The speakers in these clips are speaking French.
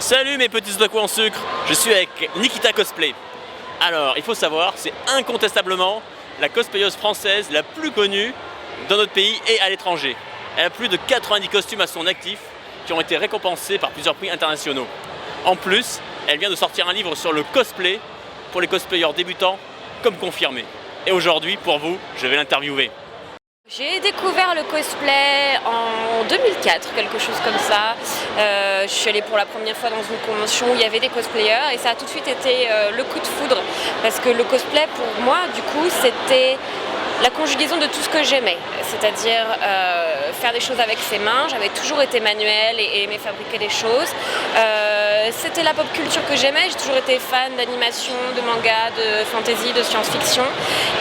Salut mes petits otaku en sucre, je suis avec Nikita Cosplay. Alors, il faut savoir, c'est incontestablement la cosplayeuse française la plus connue dans notre pays et à l'étranger. Elle a plus de 90 costumes à son actif qui ont été récompensés par plusieurs prix internationaux. En plus, elle vient de sortir un livre sur le cosplay pour les cosplayeurs débutants comme confirmé. Et aujourd'hui, pour vous, je vais l'interviewer. J'ai découvert le cosplay en 2004, quelque chose comme ça. Je suis allée pour la première fois dans une convention où il y avait des cosplayers et ça a tout de suite été le coup de foudre parce que le cosplay pour moi du coup c'était la conjugaison de tout ce que j'aimais, c'est-à-dire faire des choses avec ses mains. J'avais toujours été manuelle et aimé fabriquer des choses. C'était la pop culture que j'aimais, j'ai toujours été fan d'animation, de manga, de fantasy, de science-fiction.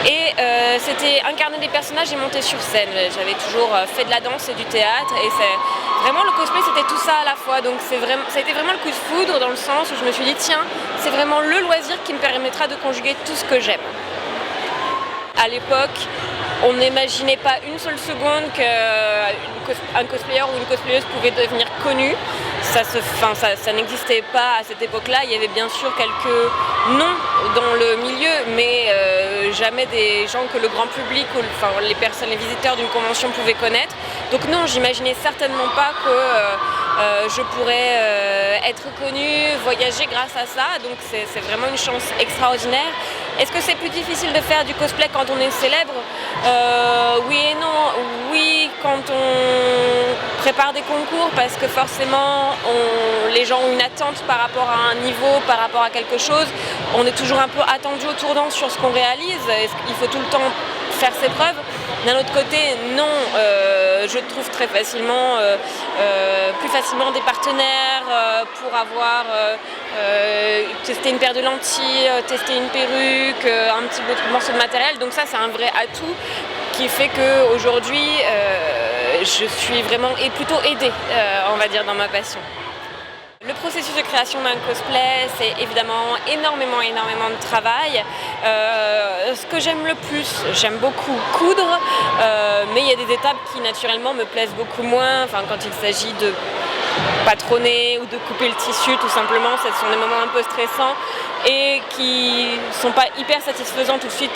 Et c'était incarner des personnages et monter sur scène. J'avais toujours fait de la danse et du théâtre et c'est vraiment le cosplay, c'était tout ça à la fois. Donc ça a été vraiment le coup de foudre dans le sens où je me suis dit tiens, c'est vraiment le loisir qui me permettra de conjuguer tout ce que j'aime. À l'époque, on n'imaginait pas une seule seconde qu'un cosplayer ou une cosplayeuse pouvait devenir connu. Ça n'existait pas à cette époque-là. Il y avait bien sûr quelques noms dans le milieu, mais jamais des gens que le grand public ou les visiteurs d'une convention pouvaient connaître. Donc non, j'imaginais certainement pas que je pourrais être connue, voyager grâce à ça. Donc c'est vraiment une chance extraordinaire. Est-ce que c'est plus difficile de faire du cosplay quand on est célèbre ? Oui et non. Oui, quand on prépare des concours, parce que forcément, les gens ont une attente par rapport à un niveau, par rapport à quelque chose. On est toujours un peu attendu au tournant sur ce qu'on réalise. Il faut tout le temps faire ses preuves. D'un autre côté, non, je trouve très facilement, plus facilement des partenaires pour avoir testé une paire de lentilles, testé une perruque, un petit morceau de matériel. Donc ça, c'est un vrai atout qui fait qu'aujourd'hui, je suis vraiment plutôt aidée, on va dire, dans ma passion. Le processus de création d'un cosplay, c'est évidemment énormément de travail. Ce que j'aime le plus, j'aime beaucoup coudre, mais il y a des étapes qui naturellement me plaisent beaucoup moins. Enfin, quand il s'agit de patronner ou de couper le tissu, tout simplement, ce sont des moments un peu stressants et qui ne sont pas hyper satisfaisants tout de suite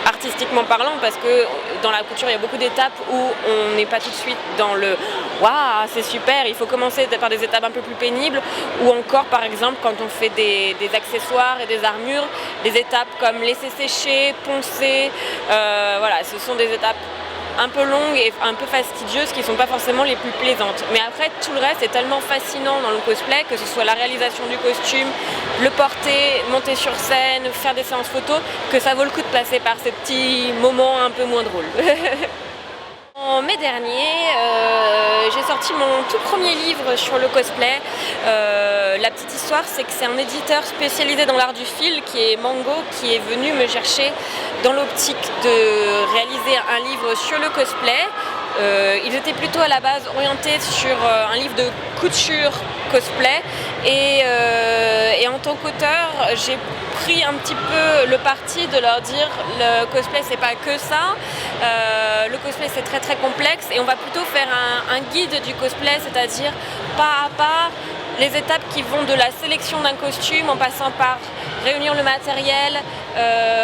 artistiquement parlant, parce que dans la couture il y a beaucoup d'étapes où on n'est pas tout de suite dans le « waouh, c'est super », il faut commencer par des étapes un peu plus pénibles, ou encore par exemple quand on fait des accessoires et des armures, des étapes comme laisser sécher, poncer, voilà, ce sont des étapes un peu longues et un peu fastidieuses qui ne sont pas forcément les plus plaisantes. Mais après, tout le reste est tellement fascinant dans le cosplay, que ce soit la réalisation du costume, le porter, monter sur scène, faire des séances photos, que ça vaut le coup de passer par ces petits moments un peu moins drôles. En mai dernier, j'ai sorti mon tout premier livre sur le cosplay. La petite histoire, c'est que c'est un éditeur spécialisé dans l'art du fil, qui est Mango, qui est venu me chercher dans l'optique de réaliser un livre sur le cosplay. Ils étaient plutôt à la base orientés sur un livre de couture cosplay et en tant qu'auteur, j'ai pris un petit peu le parti de leur dire le cosplay c'est pas que ça, le cosplay c'est très complexe et on va plutôt faire un guide du cosplay, c'est-à-dire pas à pas les étapes qui vont de la sélection d'un costume en passant par réunir le matériel,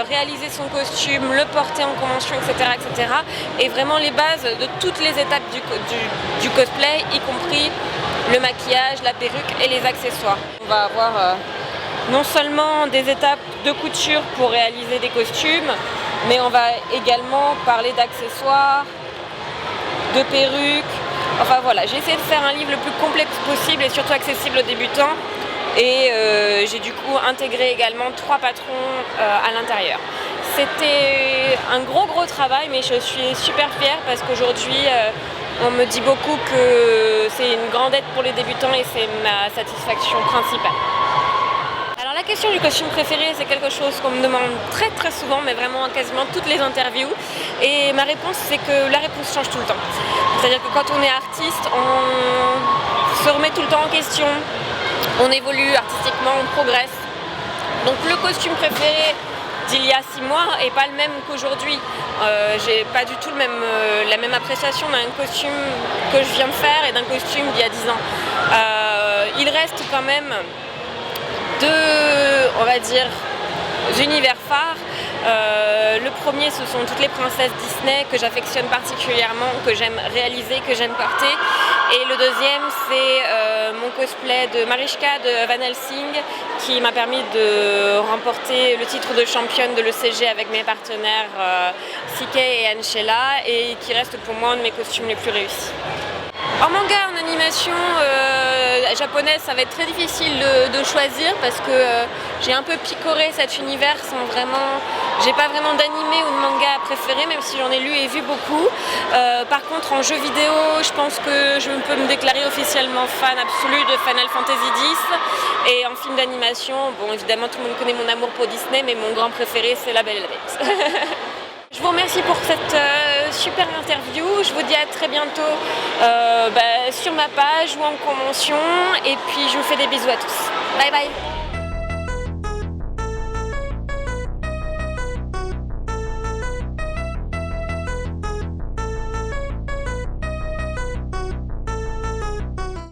réaliser son costume, le porter en convention, etc. Et vraiment les bases de toutes les étapes du cosplay, y compris le maquillage, la perruque et les accessoires. On va avoir non seulement des étapes de couture pour réaliser des costumes, mais on va également parler d'accessoires, de perruques. Enfin voilà, j'ai essayé de faire un livre le plus complexe possible et surtout accessible aux débutants. Et j'ai du coup intégré également 3 patrons à l'intérieur. C'était un gros travail, mais je suis super fière parce qu'aujourd'hui on me dit beaucoup que c'est une grande aide pour les débutants et c'est ma satisfaction principale. Alors la question du costume préféré, c'est quelque chose qu'on me demande très souvent, mais vraiment à quasiment toutes les interviews. Et ma réponse, c'est que la réponse change tout le temps. C'est-à-dire que quand on est artiste, on se remet tout le temps en question. On évolue artistiquement, on progresse. Donc le costume préféré d'il y a 6 mois n'est pas le même qu'aujourd'hui. J'ai pas du tout la même appréciation d'un costume que je viens de faire et d'un costume d'il y a 10 ans. il reste quand même deux, on va dire, univers phares. Le premier, ce sont toutes les princesses Disney que j'affectionne particulièrement, que j'aime réaliser, que j'aime porter. Et le deuxième, c'est mon cosplay de Marischka de Van Helsing, qui m'a permis de remporter le titre de championne de l'ECG avec mes partenaires CK et Anshela, et qui reste pour moi un de mes costumes les plus réussis. En manga, en animation japonaise, ça va être très difficile de choisir parce que j'ai un peu picoré cet univers sans vraiment... J'ai pas vraiment d'animé ou de manga préféré, même si j'en ai lu et vu beaucoup. Par contre, en jeu vidéo, je pense que je peux me déclarer officiellement fan absolu de Final Fantasy X. Et en film d'animation, bon, évidemment, tout le monde connaît mon amour pour Disney, mais mon grand préféré, c'est La Belle et la Bête. Je vous remercie pour cette super interview. Je vous dis à très bientôt sur ma page ou en convention. Et puis je vous fais des bisous à tous. Bye bye.